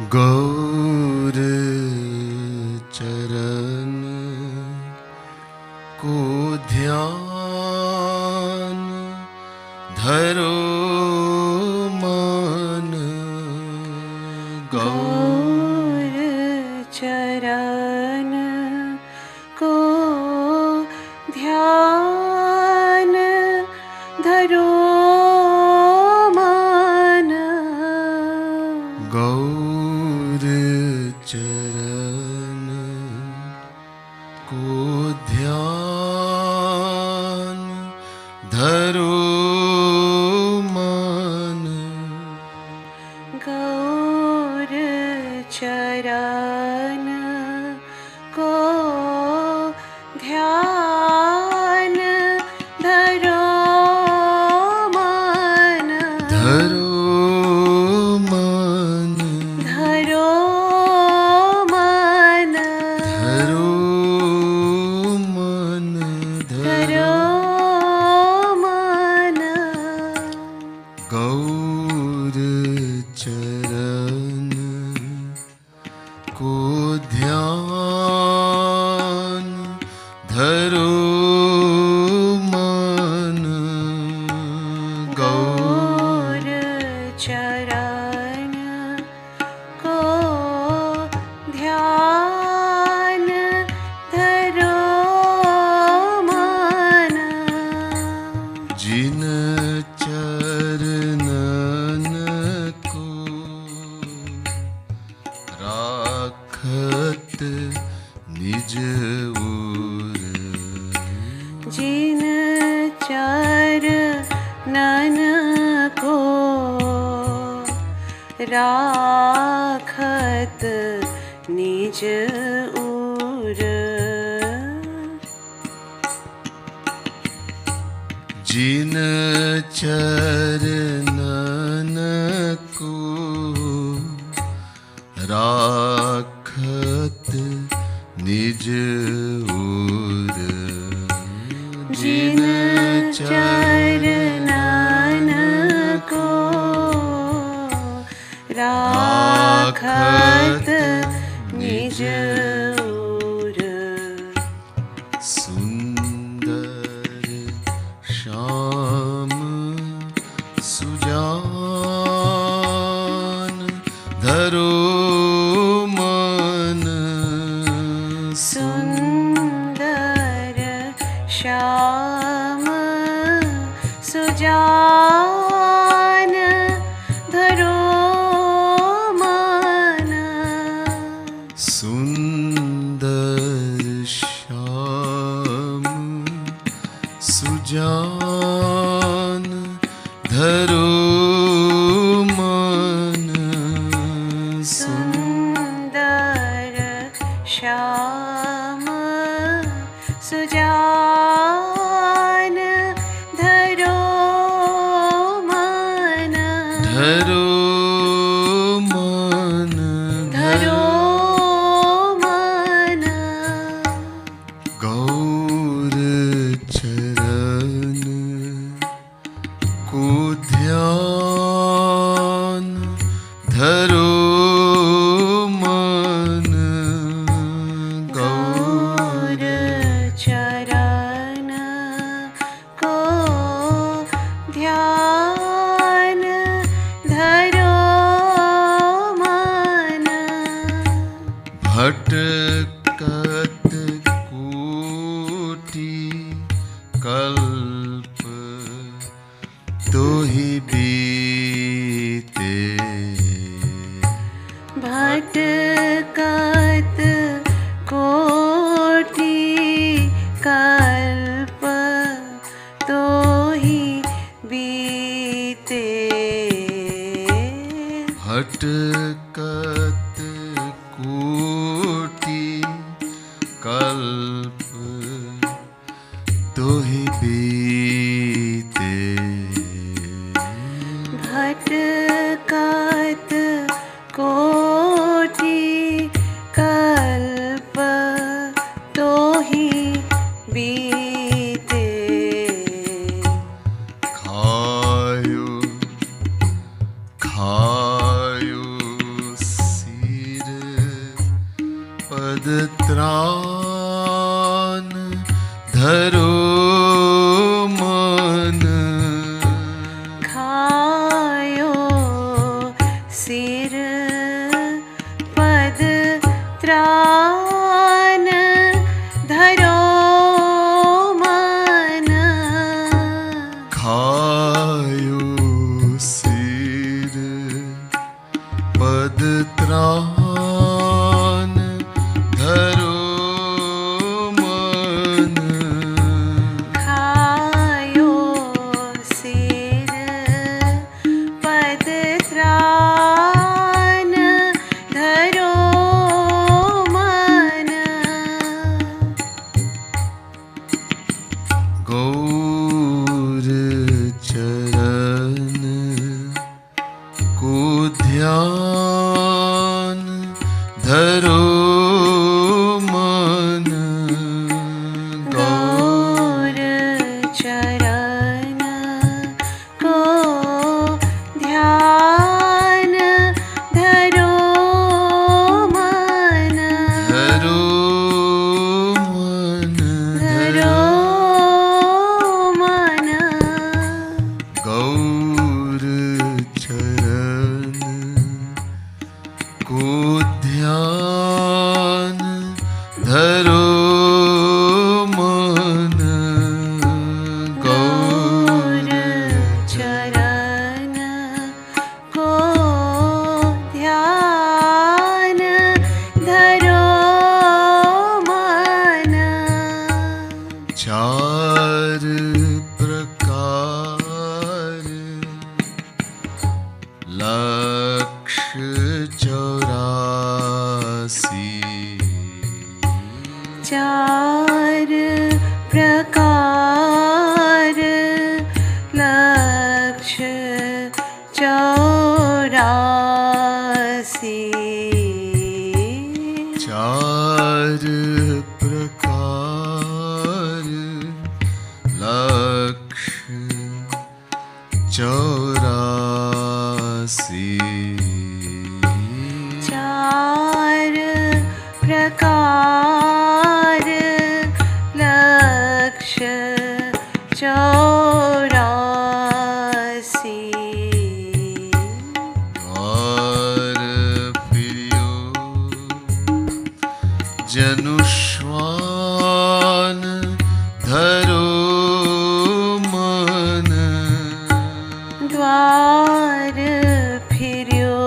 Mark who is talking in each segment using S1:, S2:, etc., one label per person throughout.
S1: गौर चरण को ध्यान धरो मन।
S2: गौर चरण को ध्यान धरो मन।
S1: गौर चरण को ध्यान धरो मन।
S2: गौर चरण को ध्यान धरो मन।
S1: धरो मन।
S2: धरो मन।
S1: धरो मन।
S2: धरो मन।
S1: गौर चरण को ध्यान धरो मन।
S2: गौर चरण को ध्यान धरो मन।
S1: जिन चरणन को राखत निज उर।
S2: जिन चरणन को राखत निज उर।
S1: जिन चरणन को राखत निज उर।
S2: जिन चरणन को राखत निज उर।
S1: सुंदर श्याम सुजान धरो मन।
S2: सुंदर श्याम सुजान धरो मन।
S1: सुंदर श्याम सुजान धरो मन।
S2: सुंदर श्याम सुजान धरो मन।
S1: धरो मन।
S2: धरो मन।
S1: गौर चरण को ध्यान धरो मन।
S2: गौर चरण को ध्यान धरो मन।
S1: भटकत कोटि कल्प तोहि बीते।
S2: भटकत कोटि कल्प तोहि बीते।
S1: भटकत कोटि कल्प तोहि बीते।
S2: भटकत कोटि कल्प तोहि बीते।
S1: खायो खायो मन
S2: खायो सिर पद त्राण धरो मन
S1: खायो सिर पद त्राण धरो मन
S2: खायो सिर पद त्राण धरो मन
S1: गौर चरण को ध्यान धरो मन
S2: गौर चरण को ध्यान धरो मन
S1: धरो मन
S2: धरो मन
S1: गौर चरण को ध्यान धरो मन
S2: गौर चरण को ध्यान धरो मन
S1: चार प्रकार लक्ष्य 84
S2: चार प्रकार लक्ष्य 84
S1: चार प्रकार लक्ष्य 84
S2: चार प्रकार लक्ष्य 84
S1: द्वार फिर्यो जनुष्वान धरो मन
S2: द्वार फिर्यो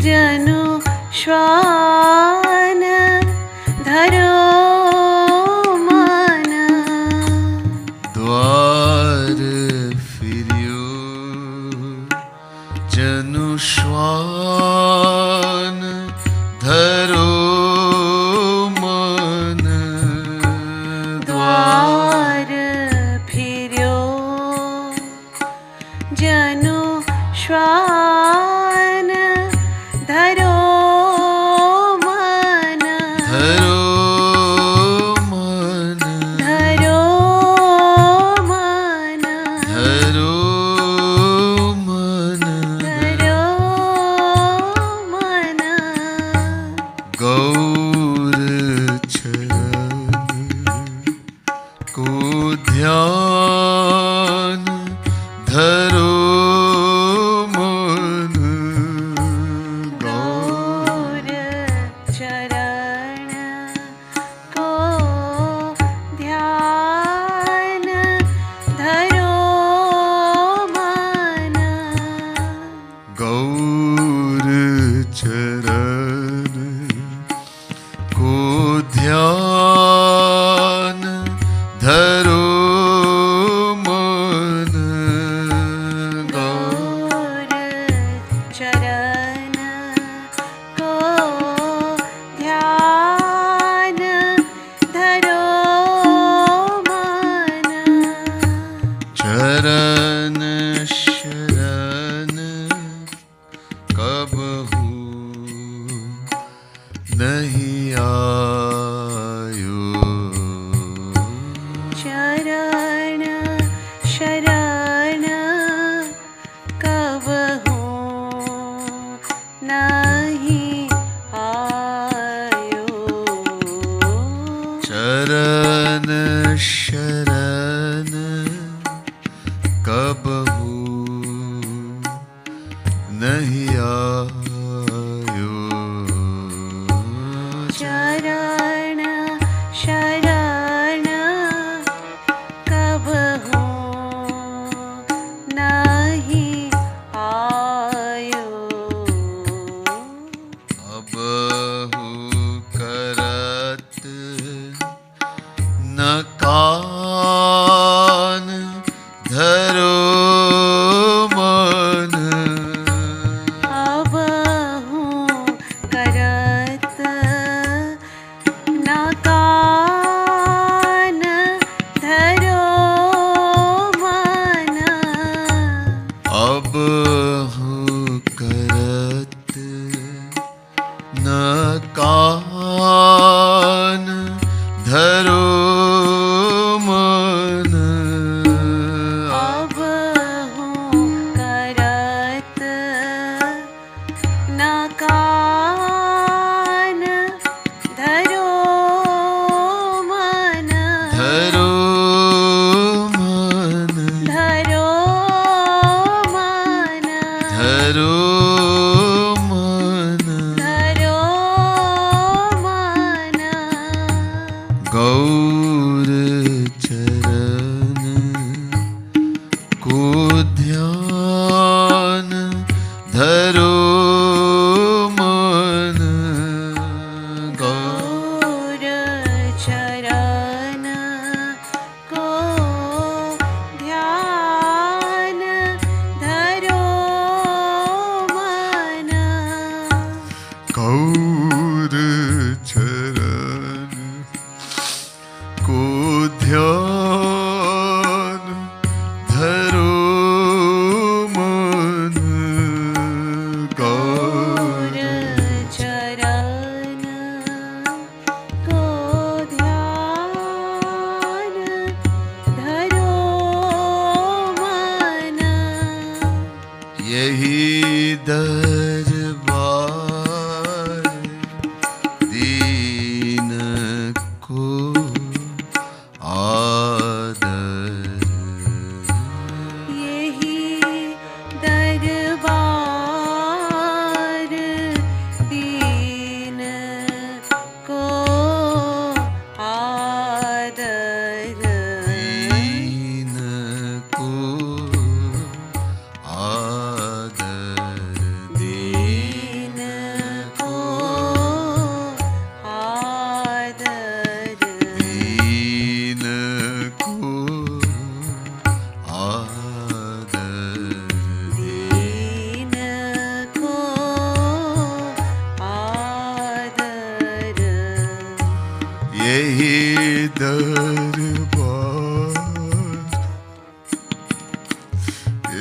S2: जनु श्वान धरो मन
S1: द्वार फिर्यो जनुष्वान धरो मन
S2: द्वार फिर्यो जनु श्वान धरो मन
S1: धरो मन
S2: धरो मन
S1: धरो मन
S2: धरो मन
S1: गौर चरण को ध्यान धरो मन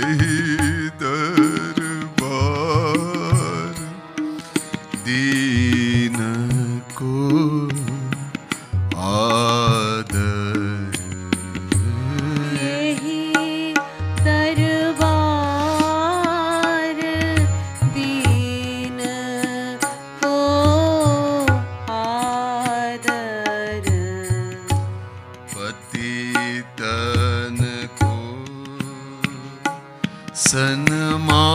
S1: यही दरबार दीन को आदर
S2: यही दरबार दीन को आदर
S1: पतितन को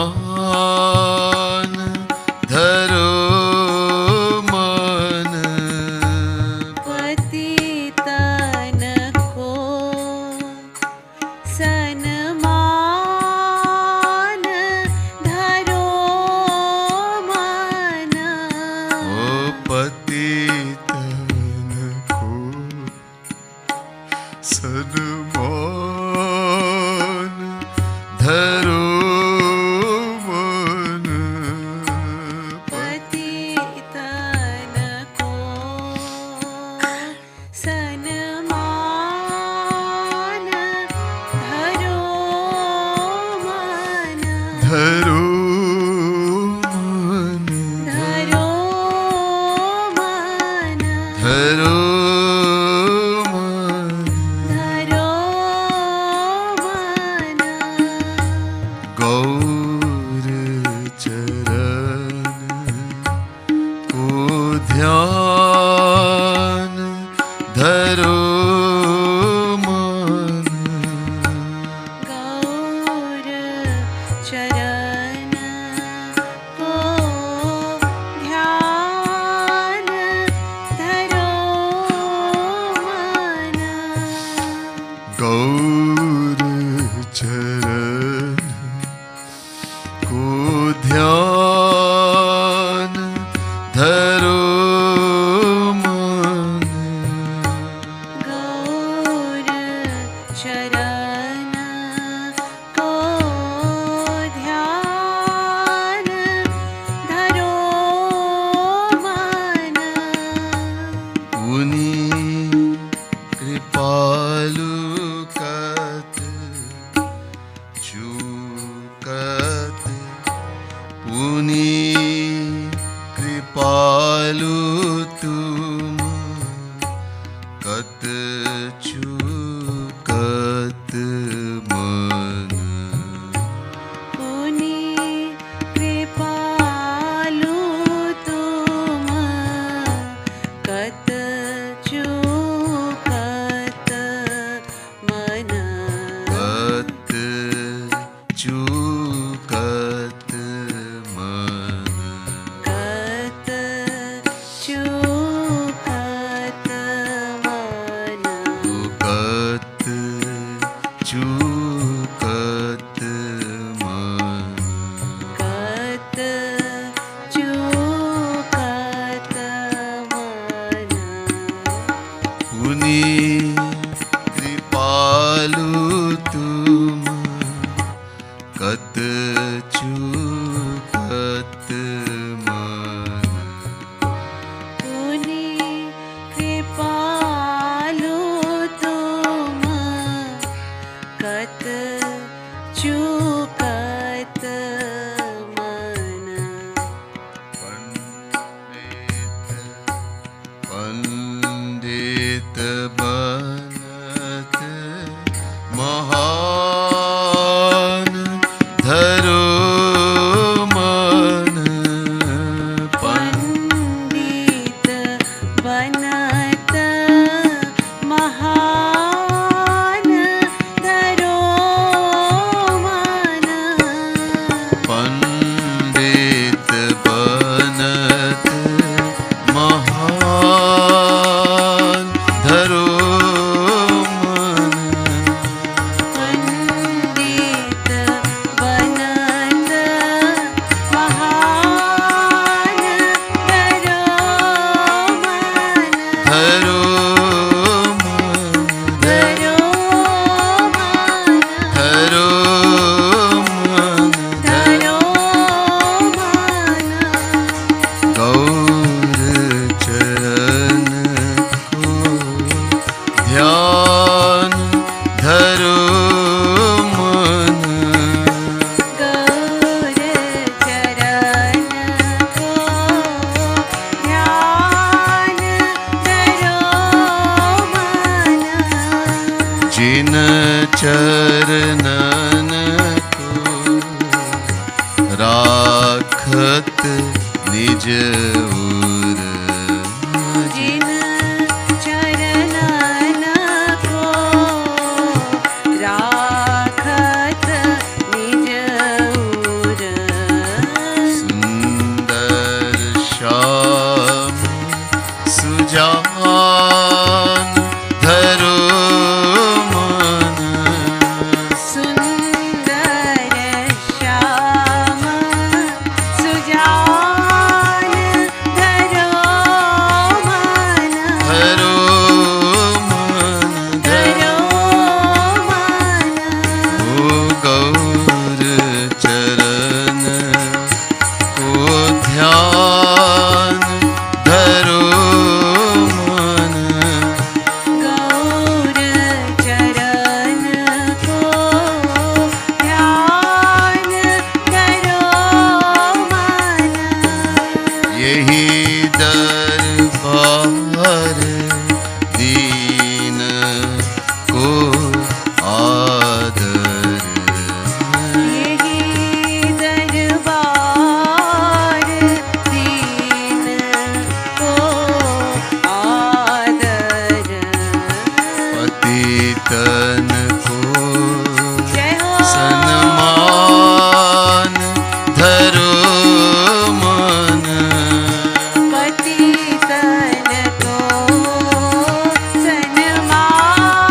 S1: सन्मान धरो मन
S2: पतितन को सन्मान धरो मन
S1: ओ पतितन को सन्मान धरो मन
S2: पतितन को सन्मान धरो मन
S1: धरो मन
S2: धरो मन
S1: धरो मन
S2: धरो मन
S1: गौर चरण को ध्यान धरो मन
S2: गौर चरण को ध्यान धरो मन
S1: गौर चरण को ध्यान धरो मन
S2: गौर चरण को ध्यान धरो मन
S1: उनी कृपालु कत चूकत उनी कृपालु तुम कत चूकत मन
S2: पुनि कृपालु तुम कत चूकत मन
S1: कत चूकत मन
S2: कत चूकत मन
S1: कत चूकत मन
S2: कत चूकत मन
S1: पुनि कृपालु तुम कत चूकत मन
S2: पुनि कृपालु तुम कत चूकत मन
S1: पंडित बनत महान धरो मन
S2: पंडित बनत महान धरो मन
S1: चरणन को राखत निज उर
S2: जिन चरणन को राखत निज उर
S1: सुंदर श्याम सुजान धरो मन
S2: सुंदर श्याम सुजान धरो मन
S1: धरो मन
S2: धरो मन
S1: ओ गौर चरण को ध्यान धरो मन
S2: गौर चरण को ध्यान धरो मन
S1: यही दरबार दीन को आदर
S2: यही दरबार दीन को आदर
S1: पतितन को
S2: जय हो
S1: सन्मान धरो मन
S2: पतितन को सन्मान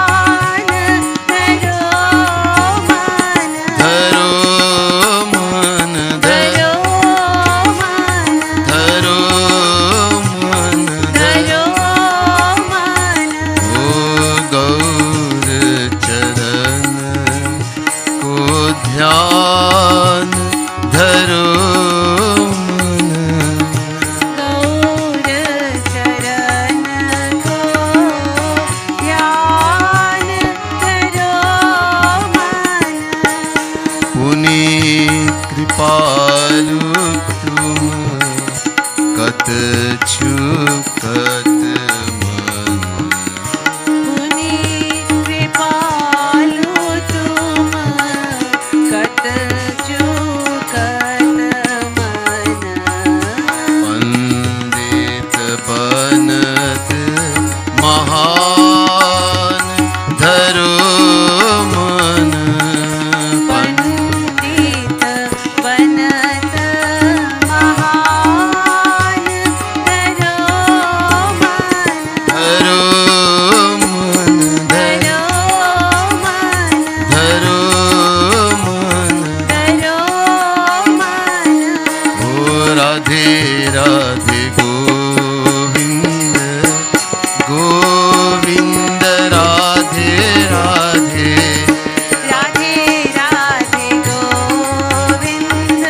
S2: धरो मन
S1: धरो मन
S2: धरो मन
S1: धरो मन
S2: धरो मन
S1: ओ गौर चरण को ध्यान धरो मन
S2: गौर चरण को ध्यान धरो मन
S1: पुनि कृपालु तुम कत छुकत मन
S2: मुनि कृपालु तुम कत चूकत मन
S1: पंडित बनत महान धरो मन
S2: पंडित बनत महान धरो मन
S1: धरो मन
S2: धरो मन
S1: धरो मन
S2: धरो मन
S1: ओ राधे राधे गोविंद गोविंद राधे राधे
S2: राधे राधे गोविंद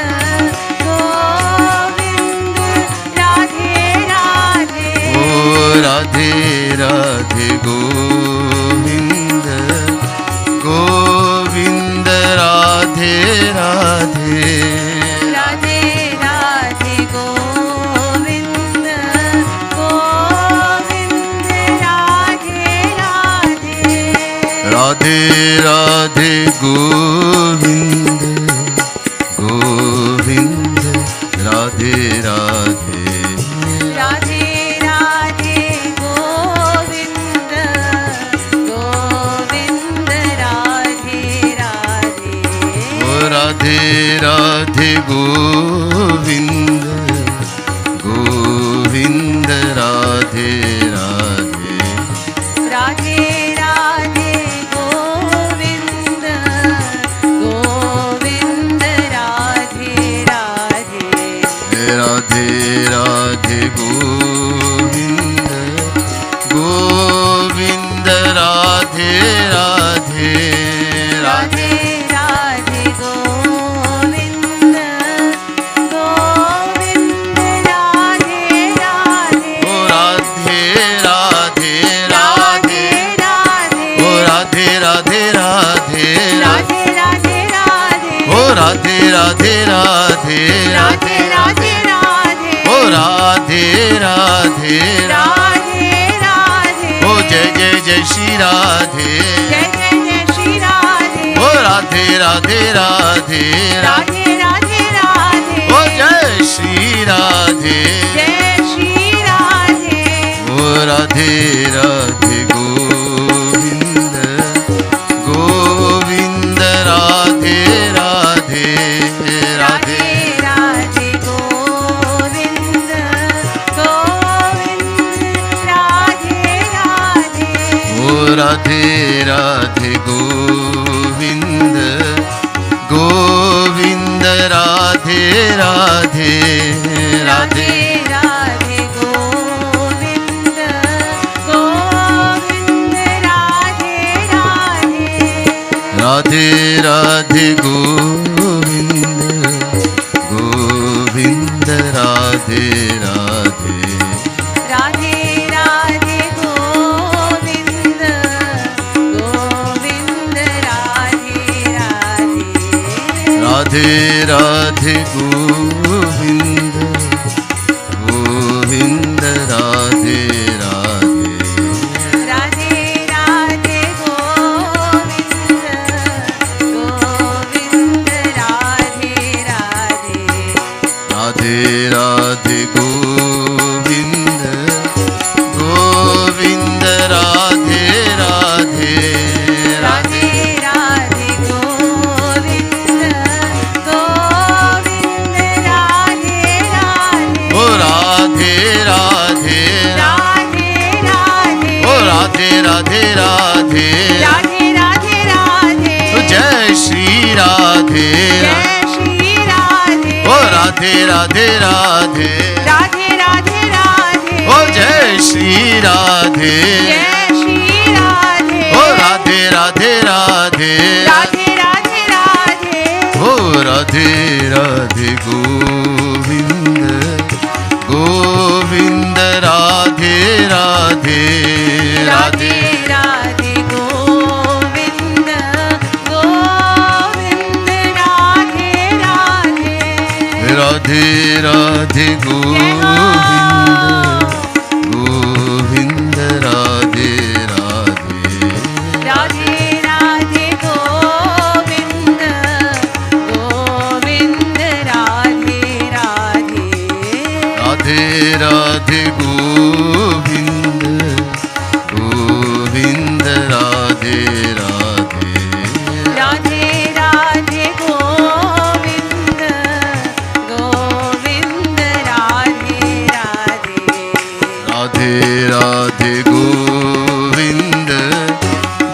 S2: गोविंद राधे राधे
S1: ओ राधे राधे गोविंद गोविंद राधे राधे
S2: राधे राधे गोविंद गोविंद राधे राधे
S1: राधे राधे गोविंद गोविंद राधे राधे
S2: राधे राधे गोविंद गोविंद राधे राधे
S1: ओ राधे राधे गोविंद गोविंद राधे राधे
S2: राधे राधे गोविंद गोविंद राधे राधे
S1: राधे राधे गोविंद गोविंद राधे राधे
S2: राधे राधे गोविंद गोविंद राधे राधे
S1: ओ राधे राधे
S2: राधे राधे
S1: ओ राधे राधे राधे
S2: राधे राधे राधे
S1: ओ राधे राधे राधे
S2: राधे राधे राधे
S1: ओ राधे राधे
S2: राधे राधे
S1: ओ जय जय जय श्री राधे
S2: जय जय जय श्री राधे
S1: ओ राधे राधे
S2: राधे राधे राधे
S1: ओ जय श्री राधे
S2: जय श्री राधे
S1: ओ राधे राधे गोविंद गोविंद राधे राधे राधे
S2: राधे गोविंद गोविंद राधे राधे
S1: ओ राधे राधे गोविंद गोविंद राधे राधे राधे
S2: राधे गोविंद गोविंद राधे राधे
S1: राधे राधे गोविंद गोविंद राधे राधे
S2: राधे राधे गोविंद गोविंद राधे राधे
S1: राधे राधे गोविंद गोविंद राधे राधे
S2: राधे राधे गोविंद गोविंद राधे राधे
S1: राधे राधे गोविंद गोविंद राधे राधे
S2: राधे राधे गोविंद गोविंद राधे राधे
S1: ओ राधे राधे
S2: राधे राधे
S1: ओ राधे राधे राधे
S2: राधे राधे राधे
S1: ओ जय श्री राधे
S2: जय श्री राधे
S1: ओ राधे राधे राधे
S2: राधे राधे राधे
S1: ओ जय श्री राधे
S2: जय श्री राधे
S1: ओ राधे राधे राधे
S2: राधे राधे राधे
S1: ओ राधे राधे गोविंद गोविंद राधे राधे राधे
S2: राधे गोविंद गोविंद राधे राधे
S1: राधे राधे गोविंद गोविंद राधे राधे
S2: राधे राधे गोविंद गोविंद राधे राधे
S1: राधे राधे गोविंद गोविंद राधे राधे
S2: राधे राधे गोविंद गोविंद राधे राधे
S1: राधे राधे गोविंद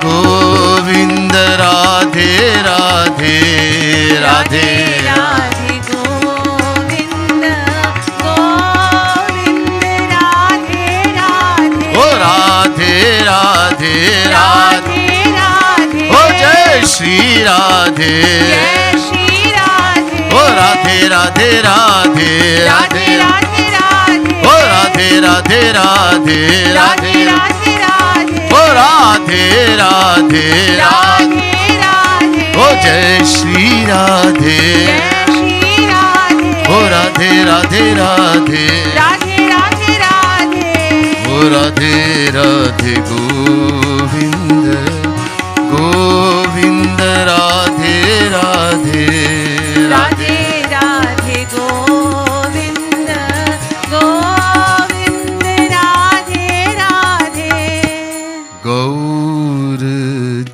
S1: गोविंद राधे राधे राधे
S2: राधे गोविंद गोविंद राधे राधे
S1: ओ राधे राधे राधे
S2: राधे
S1: ओ जय श्री राधे
S2: जय श्री राधे
S1: ओ राधे राधे राधे
S2: राधे राधे राधे
S1: ओ राधे राधे राधे
S2: राधे राधे राधे
S1: ओ राधे राधे राधे
S2: राधे राधे
S1: ओ जय श्री राधे
S2: जय श्री राधे
S1: ओ राधे राधे राधे
S2: राधे राधे राधे
S1: ओ राधे राधे गोविंद गोविंद राधे राधे
S2: राधे राधे गोविंद गोविंद राधे राधे
S1: गौर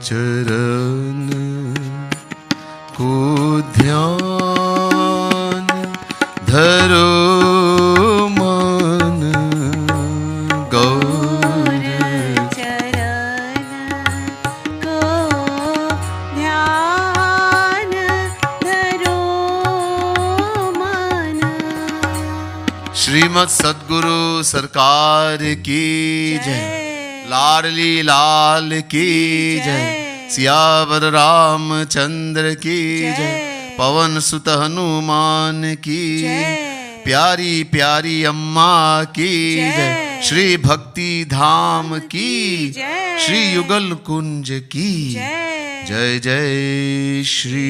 S1: चरण को ध्यान धरो मन गौर
S2: चरण को ध्यान धरो मन
S1: श्रीमद सद्गुरु सरकार की जय लाडली लाल की जय सियावर रामचंद्र की जय पवन सुत हनुमान की प्यारी प्यारी अम्मा की जय श्री भक्ति धाम की श्री युगल कुंज की जय जय श्री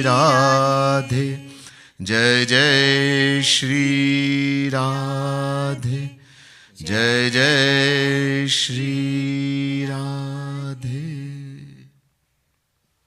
S1: राधे जय जय श्री राधे जय जय श्री राधे।